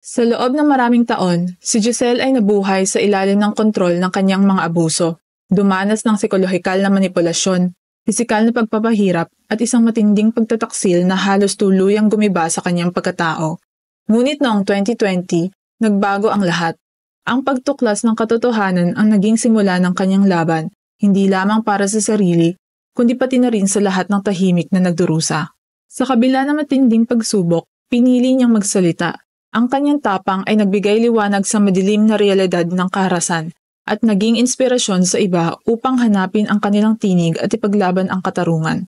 Sa loob ng maraming taon, si Giselle ay nabuhay sa ilalim ng kontrol ng kanyang mga abuso. Dumanas ng psikolohikal na manipulasyon, pisikal na pagpapahirap at isang matinding pagtataksil na halos tuluyang gumiba sa kanyang pagkatao. Ngunit noong 2020, nagbago ang lahat. Ang pagtuklas ng katotohanan ang naging simula ng kanyang laban, hindi lamang para sa sarili, kundi pati na rin sa lahat ng tahimik na nagdurusa. Sa kabila ng matinding pagsubok, pinili niyang magsalita. Ang kanyang tapang ay nagbigay liwanag sa madilim na realidad ng kaharasan at naging inspirasyon sa iba upang hanapin ang kanilang tinig at ipaglaban ang katarungan.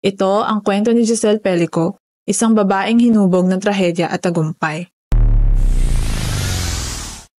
Ito ang kwento ni Giselle Pellico, isang babaeng hinubog ng trahedya at tagumpay.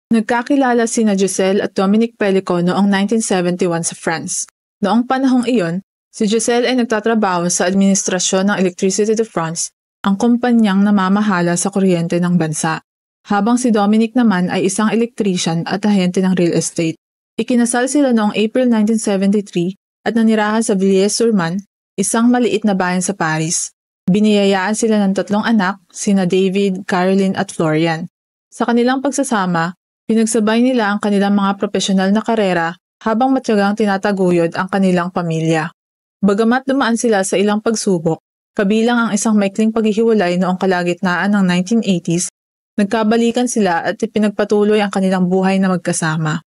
Nagkakilala sina Giselle at Dominique Pellico noong 1971 sa France. Noong panahong iyon, si Giselle ay nagtatrabaho sa Administrasyon ng Electricité de France, ang kumpanyang namamahala sa kuryente ng bansa, habang si Dominique naman ay isang electrician at ahente ng real estate. Ikinasal sila noong April 1973 at nanirahan sa Villiers-sur-Marne, isang maliit na bayan sa Paris. Biniyayaan sila ng 3 anak, sina David, Caroline at Florian. Sa kanilang pagsasama, pinagsabay nila ang kanilang mga profesional na karera habang matyagang tinataguyod ang kanilang pamilya. Bagamat dumaan sila sa ilang pagsubok, kabilang ang isang maikling paghihiwalay noong kalagitnaan ng 1980s, nagkabalikan sila at ipinagpatuloy ang kanilang buhay na magkasama.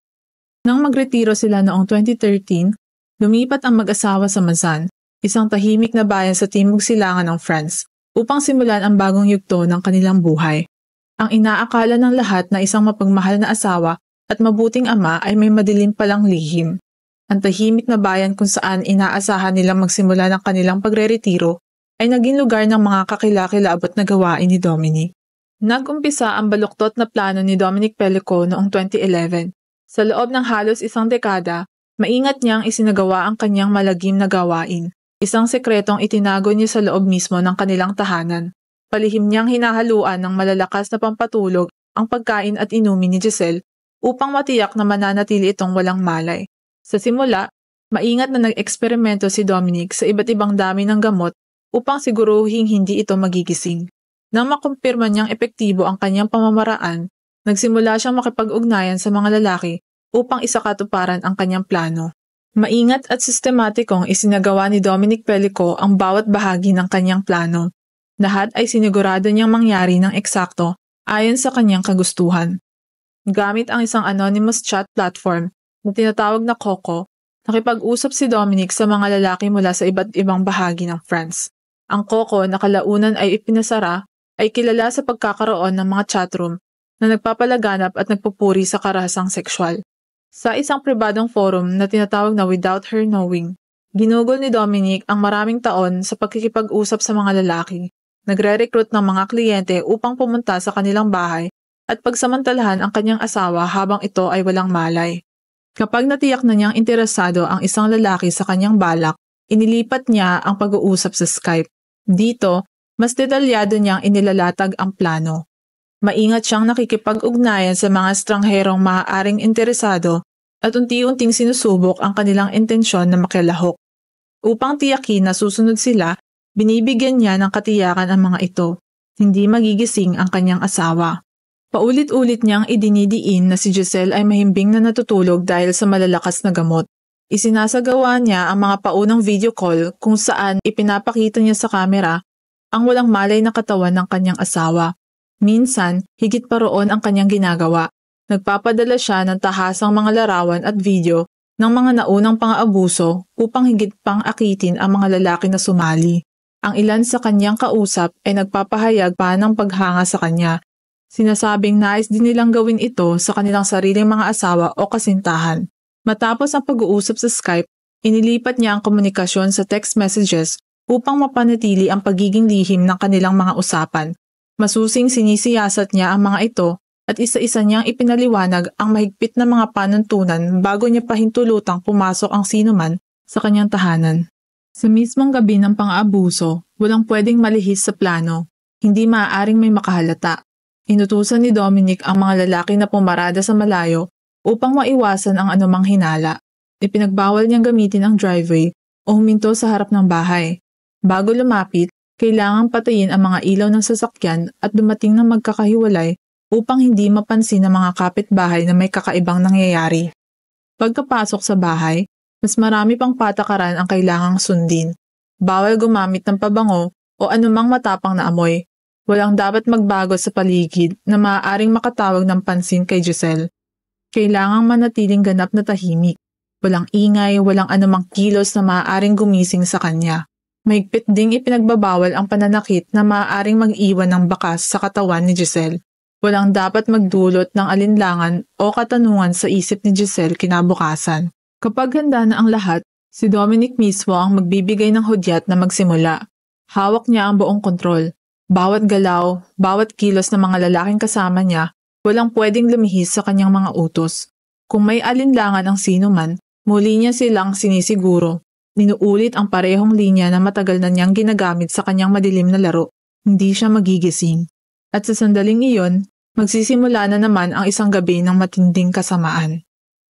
Nang magretiro sila noong 2013, lumipat ang mag-asawa sa Mazan, isang tahimik na bayan sa timog silangan ng France, upang simulan ang bagong yugto ng kanilang buhay. Ang inaakala ng lahat na isang mapagmahal na asawa at mabuting ama ay may madilim palang lihim. Ang tahimik na bayan kung saan inaasahan nilang magsimula ng kanilang pagreretiro ay naging lugar ng mga kakilakilabot na gawain ni Dominique. Nag-umpisa ang baluktot na plano ni Dominique Pellico noong 2011. Sa loob ng halos isang dekada, maingat niyang isinagawa ang kanyang malagim na gawain. Isang sekretong itinago niya sa loob mismo ng kanilang tahanan. Palihim niyang hinahaluan ng malalakas na pampatulog ang pagkain at inumin ni Giselle upang matiyak na mananatili itong walang malay. Sa simula, maingat na nag-eksperimento si Dominique sa iba't ibang dami ng gamot upang siguruhing hindi ito magigising. Nang makumpirma niyang epektibo ang kanyang pamamaraan, nagsimula siyang makipag-ugnayan sa mga lalaki upang isakatuparan ang kanyang plano. Maingat at sistematikong isinagawa ni Dominique Pellico ang bawat bahagi ng kanyang plano. Lahat ay sinigurado niyang mangyari ng eksakto ayon sa kanyang kagustuhan. Gamit ang isang anonymous chat platform na tinatawag na Coco, nakipag-usap si Dominique sa mga lalaki mula sa iba't ibang bahagi ng France. Ang Coco na kalaunan ay ipinasara ay kilala sa pagkakaroon ng mga chatroom na nagpapalaganap at nagpupuri sa karahasang sexual. Sa isang pribadong forum na tinatawag na Without Her Knowing, ginugol ni Dominique ang maraming taon sa pagkikipag-usap sa mga lalaki, nagre-recruit ng mga kliyente upang pumunta sa kanilang bahay at pagsamantalahan ang kanyang asawa habang ito ay walang malay. Kapag natiyak na niyang interesado ang isang lalaki sa kanyang balak, inilipat niya ang pag-uusap sa Skype. Dito, mas detalyado niyang inilalatag ang plano. Maingat siyang nakikipag-ugnayan sa mga estrangherong maaaring interesado at unti-unting sinusubok ang kanilang intensyon na makilahok. Upang tiyakin na susunod sila, binibigyan niya ng katiyakan ang mga ito. Hindi magigising ang kanyang asawa. Paulit-ulit niyang idinidiin na si Giselle ay mahimbing na natutulog dahil sa malalakas na gamot. Isinasagawa niya ang mga paunang video call kung saan ipinapakita niya sa kamera ang walang malay na katawan ng kanyang asawa. Minsan, higit pa roon ang kanyang ginagawa. Nagpapadala siya ng tahasang mga larawan at video ng mga naunang pang-aabuso upang higit pang akitin ang mga lalaki na sumali. Ang ilan sa kanyang kausap ay nagpapahayag pa ng paghanga sa kanya. Sinasabing nais din nilang gawin ito sa kanilang sariling mga asawa o kasintahan. Matapos ang pag-uusap sa Skype, inilipat niya ang komunikasyon sa text messages upang mapanatili ang pagiging lihim ng kanilang mga usapan. Masusing sinisiyasat niya ang mga ito at isa-isa niyang ipinaliwanag ang mahigpit na mga panuntunan bago niya pahintulutang pumasok ang sinuman sa kanyang tahanan. Sa mismong gabi ng pang-aabuso, walang pwedeng malihis sa plano. Hindi maaaring may makahalata. Inutusan ni Dominique ang mga lalaki na pumarada sa malayo upang maiwasan ang anumang hinala. Ipinagbawal niyang gamitin ang driveway o huminto sa harap ng bahay. Bago lumapit, kailangang patayin ang mga ilaw ng sasakyan at dumating ng magkakahiwalay upang hindi mapansin ng mga kapitbahay na may kakaibang nangyayari. Pagkapasok sa bahay, mas marami pang patakaran ang kailangang sundin. Bawal gumamit ng pabango o anumang matapang na amoy. Walang dapat magbago sa paligid na maaaring makatawag ng pansin kay Giselle. Kailangang manatiling ganap na tahimik. Walang ingay, walang anumang kilos na maaaring gumising sa kanya. Mahigpit ding ipinagbabawal ang pananakit na maaaring mag-iwan ng bakas sa katawan ni Giselle. Walang dapat magdulot ng alinlangan o katanungan sa isip ni Giselle kinabukasan. Kapag handa na ang lahat, si Dominic mismo ang magbibigay ng hudyat na magsimula. Hawak niya ang buong kontrol. Bawat galaw, bawat kilos ng mga lalaking kasama niya, walang pwedeng lumihis sa kanyang mga utos. Kung may alinlangan ang sino man, muli niya silang sinisiguro. Ninuulit ang parehong linya na matagal na niyang ginagamit sa kanyang madilim na laro. Hindi siya magigising. At sa sandaling iyon, magsisimula na naman ang isang gabi ng matinding kasamaan.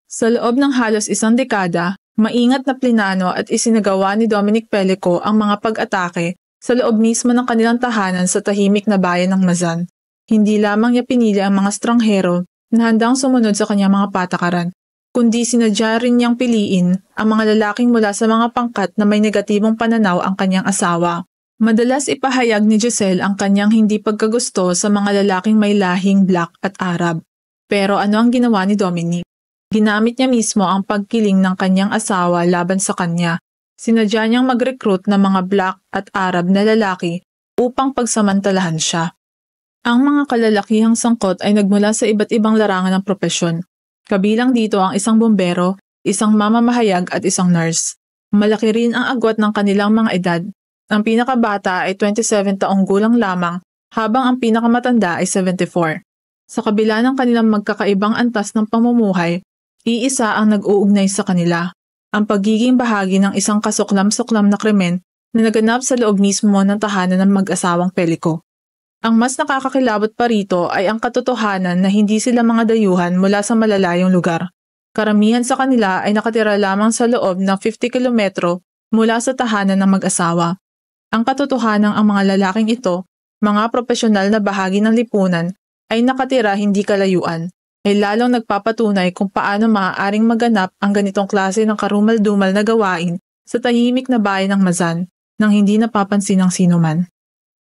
Sa loob ng halos isang dekada, maingat na plinano at isinagawa ni Dominic Pellico ang mga pag-atake sa loob mismo ng kanilang tahanan sa tahimik na bayan ng Mazan. Hindi lamang niya pinili ang mga stranghero na handang sumunod sa kanyang mga patakaran, kundi sinadya rin niyang piliin ang mga lalaking mula sa mga pangkat na may negatibong pananaw ang kanyang asawa. Madalas ipahayag ni Giselle ang kanyang hindi pagkagusto sa mga lalaking may lahing Black at Arab. Pero ano ang ginawa ni Dominic? Ginamit niya mismo ang pagkiling ng kanyang asawa laban sa kanya. Sinadya niyang mag-recruit ng mga Black at Arab na lalaki upang pagsamantalahan siya. Ang mga kalalakihang sangkot ay nagmula sa iba't ibang larangan ng propesyon. Kabilang dito ang isang bombero, isang mamamahayag at isang nurse. Malaki rin ang agwat ng kanilang mga edad. Ang pinakabata ay 27 taong gulang lamang habang ang pinakamatanda ay 74. Sa kabila ng kanilang magkakaibang antas ng pamumuhay, iisa ang nag-uugnay sa kanila, ang pagiging bahagi ng isang kasuklam-suklam na krimen na naganap sa loob mismo ng tahanan ng mag-asawang Pellico. Ang mas nakakakilabot pa rito ay ang katotohanan na hindi sila mga dayuhan mula sa malalayong lugar. Karamihan sa kanila ay nakatira lamang sa loob ng 50 kilometro mula sa tahanan ng mag-asawa. Ang katotohanan ang mga lalaking ito, mga profesional na bahagi ng lipunan, ay nakatira hindi kalayuan, ay lalong nagpapatunay kung paano maaaring maganap ang ganitong klase ng karumal-dumal na gawain sa tahimik na bayan ng Mazan nang hindi napapansin ng sinuman.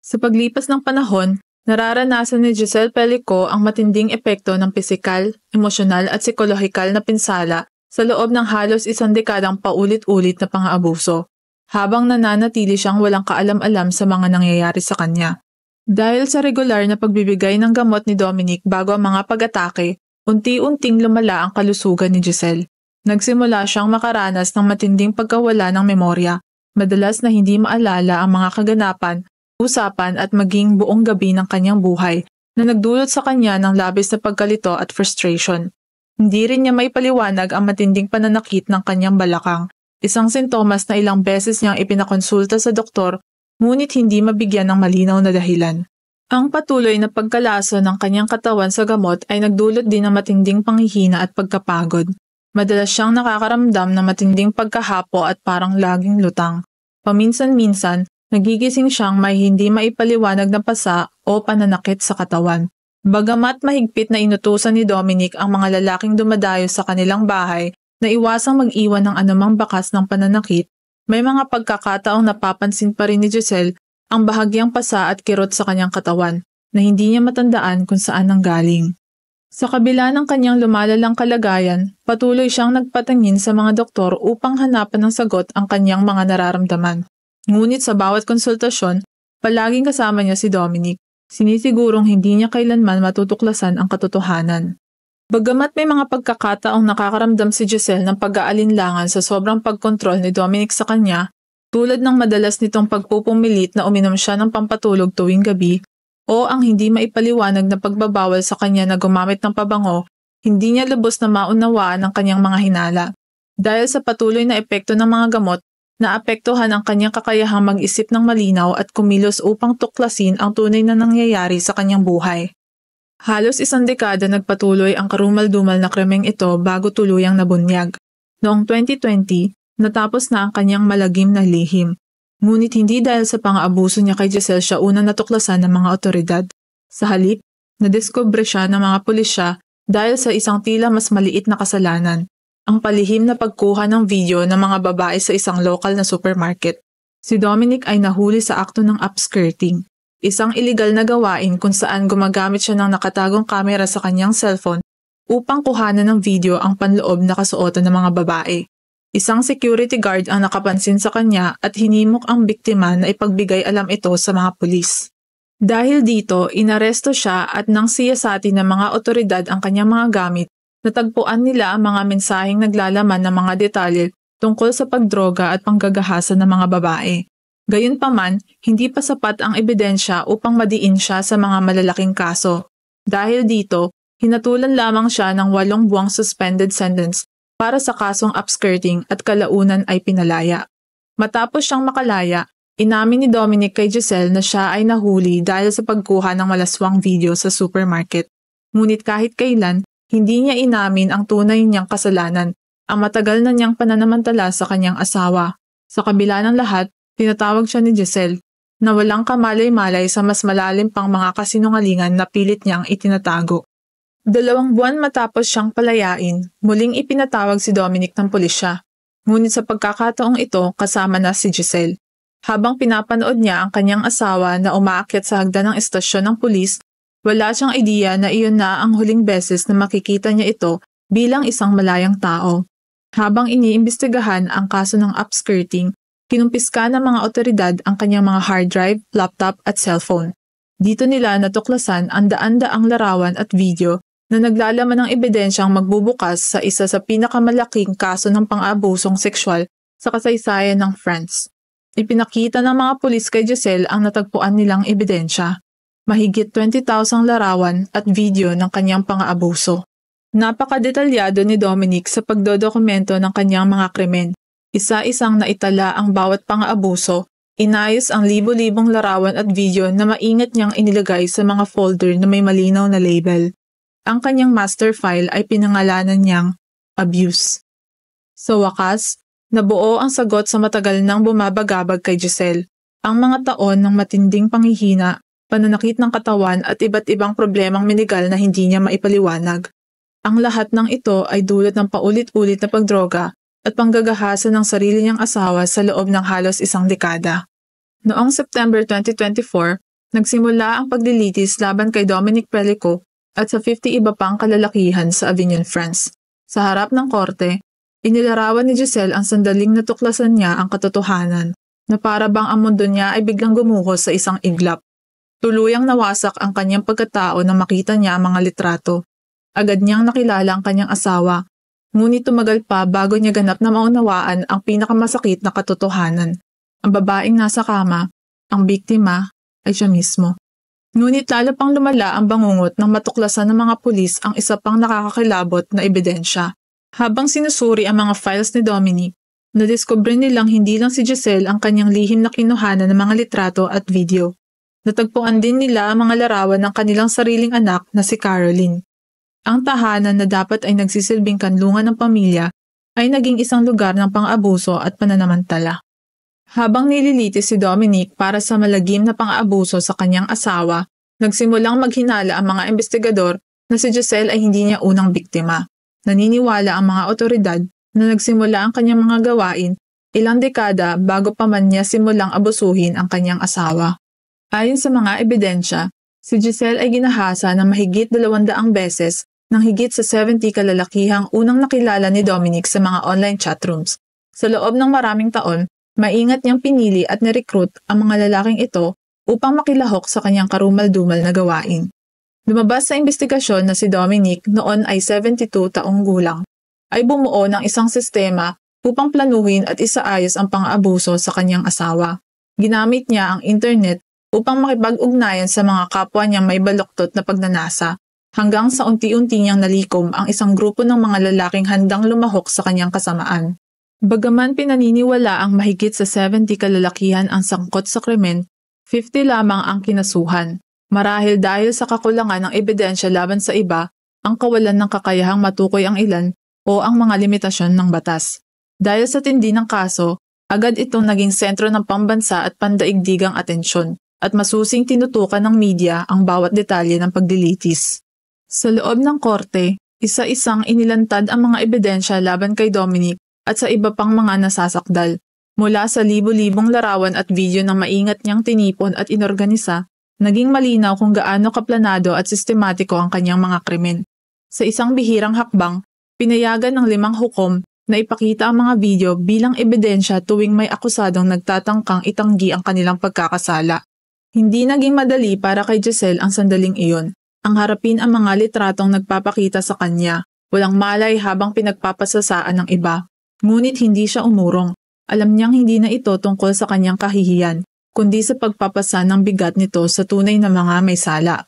Sa paglipas ng panahon, nararanasan ni Giselle Pellico ang matinding epekto ng pisikal, emosyonal at psikolohikal na pinsala sa loob ng halos isang dekadang paulit-ulit na pang-aabuso, habang nananatili siyang walang kaalam-alam sa mga nangyayari sa kanya. Dahil sa regular na pagbibigay ng gamot ni Dominic bago ang mga pag-atake, unti-unting lumala ang kalusugan ni Giselle. Nagsimula siyang makaranas ng matinding pagkawala ng memorya, madalas na hindi maalala ang mga kaganapan, usapan at maging buong gabi ng kanyang buhay na nagdulot sa kanya ng labis na pagkalito at frustration. Hindi rin niya maipaliwanag ang matinding pananakit ng kanyang balakang, isang sintomas na ilang beses niyang ipinakonsulta sa doktor ngunit hindi mabigyan ng malinaw na dahilan. Ang patuloy na pagkalaso ng kanyang katawan sa gamot ay nagdulot din ng matinding panghihina at pagkapagod. Madalas siyang nakakaramdam ng matinding pagkahapo at parang laging lutang. Paminsan-minsan, nagigising siyang may hindi maipaliwanag na pasa o pananakit sa katawan. Bagamat mahigpit na inutusan ni Dominic ang mga lalaking dumadayo sa kanilang bahay na iwasang mag-iwan ng anumang bakas ng pananakit, may mga pagkakataong napapansin pa rin ni Giselle ang bahagyang pasa at kirot sa kanyang katawan na hindi niya matandaan kung saan nanggaling. Sa kabila ng kanyang lumalalang kalagayan, patuloy siyang nagpatingin sa mga doktor upang hanapan ng sagot ang kanyang mga nararamdaman. Ngunit sa bawat konsultasyon, palaging kasama niya si Dominic. Sinisigurong hindi niya kailanman matutuklasan ang katotohanan. Bagamat may mga pagkakataong nakakaramdam si Giselle ng pag-aalinlangan sa sobrang pagkontrol ni Dominic sa kanya, tulad ng madalas nitong pagpupumilit na uminom siya ng pampatulog tuwing gabi, o ang hindi maipaliwanag na pagbabawal sa kanya na gumamit ng pabango, hindi niya lubos na maunawaan ang kanyang mga hinala. Dahil sa patuloy na epekto ng mga gamot, naapektuhan ang kanyang kakayahang mag-isip ng malinaw at kumilos upang tuklasin ang tunay na nangyayari sa kanyang buhay. Halos isang dekada nagpatuloy ang karumal-dumal na krimeng ito bago tuluyang nabunyag. Noong 2020, natapos na ang kanyang malagim na lihim. Ngunit hindi dahil sa pang-aabuso niya kay Giselle siya unang natuklasan ng mga otoridad. Sa halip, Nadiskubre siya ng mga pulisya dahil sa isang tila mas maliit na kasalanan, ang palihim na pagkuha ng video ng mga babae sa isang lokal na supermarket. Si Dominic ay nahuli sa akto ng upskirting, isang iligal na gawain kung saan gumagamit siya ng nakatagong kamera sa kanyang cellphone upang kuhanan ng video ang panloob na kasuotan ng mga babae. Isang security guard ang nakapansin sa kanya at hinimok ang biktima na ipagbigay alam ito sa mga pulis. Dahil dito, inaresto siya at nang siyasati ng mga otoridad ang kanyang mga gamit, natagpuan nila ang mga mensaheng naglalaman ng mga detalye tungkol sa pagdroga at panggagahasa ng mga babae. Gayunpaman, hindi pa sapat ang ebidensya upang madiin siya sa mga malalaking kaso. Dahil dito, hinatulan lamang siya ng 8 buwang suspended sentence para sa kasong upskirting at kalaunan ay pinalaya. Matapos siyang makalaya, inamin ni Dominic kay Giselle na siya ay nahuli dahil sa pagkuha ng malaswang video sa supermarket. Ngunit kahit kailan, hindi niya inamin ang tunay niyang kasalanan, ang matagal na niyang pananamantala sa kanyang asawa. Sa kabila ng lahat, tinatawag siya ni Giselle na walang kamalay-malay sa mas malalim pang mga kasinungalingan na pilit niyang itinatago. 2 buwan matapos siyang palayain, muling ipinatawag si Dominic ng pulisya. Ngunit sa pagkakataong ito, kasama na si Giselle. Habang pinapanood niya ang kanyang asawa na umaakyat sa hagdan ng estasyon ng pulis, wala siyang ideya na iyon na ang huling beses na makikita niya ito bilang isang malayang tao. Habang iniimbestigahan ang kaso ng upskirting, kinumpiska ng mga otoridad ang kanyang mga hard drive, laptop at cellphone. Dito nila natuklasan ang daan-daang larawan at video na naglalaman ng ebidensyang magbubukas sa isa sa pinakamalaking kaso ng pang-abusong sexual sa kasaysayan ng France. Ipinakita ng mga pulis kay Giselle ang natagpuan nilang ebidensya. Mahigit 20,000 larawan at video ng kanyang pang-aabuso. Napakadetalyado ni Dominic sa pagdodokumento ng kanyang mga krimen. Isa-isang naitala ang bawat pang-aabuso, inayos ang libo-libong larawan at video na maingat niyang inilagay sa mga folder na may malinaw na label. Ang kanyang master file ay pinangalanan niyang abuse. Sa wakas, nabuo ang sagot sa matagal nang bumabagabag kay Giselle. Ang mga taon ng matinding panghihina, pananakit ng katawan at iba't ibang problemang menigal na hindi niya maipaliwanag. Ang lahat ng ito ay dulot ng paulit-ulit na pagdroga at panggagahasa ng sarili niyang asawa sa loob ng halos 1 dekada. Noong September 2024, nagsimula ang paglilitis laban kay Dominic Pellico at sa 50 iba pang kalalakihan sa Avignon, France. Sa harap ng korte, inilarawan ni Giselle ang sandaling natuklasan niya ang katotohanan na para bang ang mundo niya ay biglang gumuhos sa isang iglap. Tuluyang nawasak ang kanyang pagkatao nang makita niya ang mga litrato. Agad niyang nakilala ang kanyang asawa, ngunit tumagal pa bago niya ganap na maunawaan ang pinakamasakit na katotohanan. Ang babaeng nasa kama, ang biktima, ay siya mismo. Ngunit lalo pang lumala ang bangungot nang matuklasan ng mga pulis ang isa pang nakakakilabot na ebidensya. Habang sinusuri ang mga files ni Dominic, nadiskubre nilang hindi lang si Giselle ang kanyang lihim na kinuhanan ng mga litrato at video. Natagpuan din nila ang mga larawan ng kanilang sariling anak na si Caroline. Ang tahanan na dapat ay nagsisilbing kanlungan ng pamilya ay naging isang lugar ng pang-abuso at pananamantala. Habang nililitis si Dominic para sa malagim na pang-aabuso sa kanyang asawa, nagsimulang maghinala ang mga investigador na si Giselle ay hindi niya unang biktima. Naniniwala ang mga otoridad na nagsimula ang kanyang mga gawain ilang dekada bago pa man niya simulang abusuhin ang kanyang asawa. Ayon sa mga ebidensya, si Giselle ay ginahasa ng mahigit 200 beses ng higit sa 70 kalalakihang unang nakilala ni Dominic sa mga online chatrooms. Sa loob ng maraming taon, maingat niyang pinili at nirecruit ang mga lalaking ito upang makilahok sa kanyang karumal-dumal na gawain. Lumabas sa investigasyon na si Dominic noon ay 72 taong gulang, ay bumuo ng isang sistema upang planuhin at isaayos ang pang-aabuso sa kanyang asawa. Ginamit niya ang internet upang makipag-ugnayan sa mga kapwa niyang may baluktot na pagnanasa, hanggang sa unti-unti niyang nalikom ang isang grupo ng mga lalaking handang lumahok sa kanyang kasamaan. Bagaman pinaniniwala ang mahigit sa 70 kalalakihan ang sangkot sa krimen, 50 lamang ang kinasuhan. Marahil dahil sa kakulangan ng ebidensya laban sa iba, ang kawalan ng kakayahang matukoy ang ilan o ang mga limitasyon ng batas. Dahil sa tindi ng kaso, agad itong naging sentro ng pambansa at pandaigdigang atensyon. at masusing tinutukan ng media ang bawat detalye ng paglilitis. Sa loob ng korte, isa-isang inilantad ang mga ebidensya laban kay Dominic at sa iba pang mga nasasakdal. Mula sa libo-libong larawan at video ng maingat niyang tinipon at inorganisa, naging malinaw kung gaano kaplanado at sistematiko ang kanyang mga krimen. Sa isang bihirang hakbang, pinayagan ng 5 hukom na ipakita ang mga video bilang ebidensya tuwing may akusadong nagtatangkang itanggi ang kanilang pagkakasala. Hindi naging madali para kay Giselle ang sandaling iyon. Ang harapin ang mga litratong nagpapakita sa kanya, walang malay habang pinagpapasasaan ng iba. Ngunit hindi siya umurong. Alam niyang hindi na ito tungkol sa kanyang kahihiyan, kundi sa pagpapasa ng bigat nito sa tunay na mga may sala.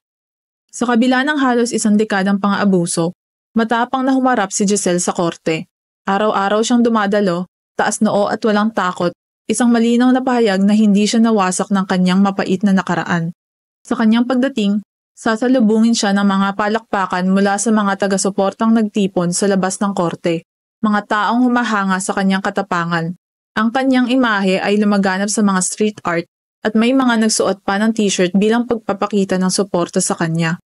Sa kabila ng halos 1 dekadang pang-aabuso, matapang na humarap si Giselle sa korte. Araw-araw siyang dumadalo, taas noo at walang takot, isang malinaw na pahayag na hindi siya nawasak ng kanyang mapait na nakaraan. Sa kanyang pagdating, sasalubungin siya ng mga palakpakan mula sa mga taga-suportang nagtipon sa labas ng korte, mga taong humahanga sa kanyang katapangan. Ang kanyang imahe ay lumaganap sa mga street art at may mga nagsuot pa ng t-shirt bilang pagpapakita ng suporta sa kanya.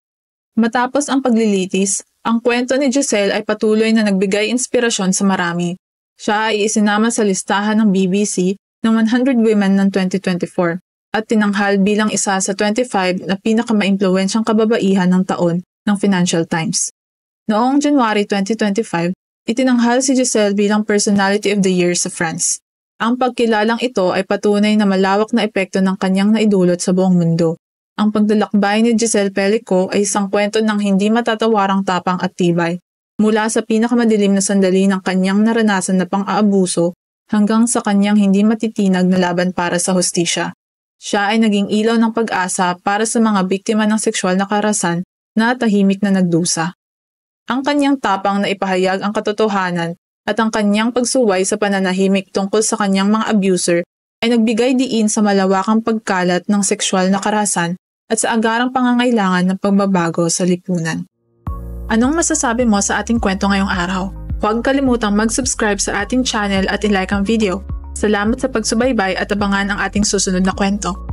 Matapos ang paglilitis, ang kwento ni Giselle ay patuloy na nagbigay inspirasyon sa marami. Siya ay isinama sa listahan ng BBC ng 100 Women ng 2024 at tinanghal bilang isa sa 25 na pinakamaimpluwensyang kababaihan ng taon ng Financial Times. Noong January 2025, itinanghal si Giselle bilang Personality of the Year sa France. Ang pagkilalang ito ay patunay na malawak na epekto ng kanyang naidulot sa buong mundo. Ang paglalakbay ni Giselle Pellico ay isang kwento ng hindi matatawarang tapang at tibay, mula sa pinakamadilim na sandali ng kanyang naranasan na pang-aabuso hanggang sa kanyang hindi matitinag na laban para sa hustisya. Siya ay naging ilaw ng pag-asa para sa mga biktima ng sexual na karahasan na tahimik na nagdusa. Ang kanyang tapang na ipahayag ang katotohanan at ang kanyang pagsuway sa pananahimik tungkol sa kanyang mga abuser ay nagbigay diin sa malawakang pagkalat ng sexual na karahasan at sa agarang pangangailangan ng pagbabago sa lipunan. Anong masasabi mo sa ating kwento ngayong araw? Huwag kalimutang mag-subscribe sa ating channel at i-like ang video. Salamat sa pagsubaybay at abangan ang ating susunod na kwento.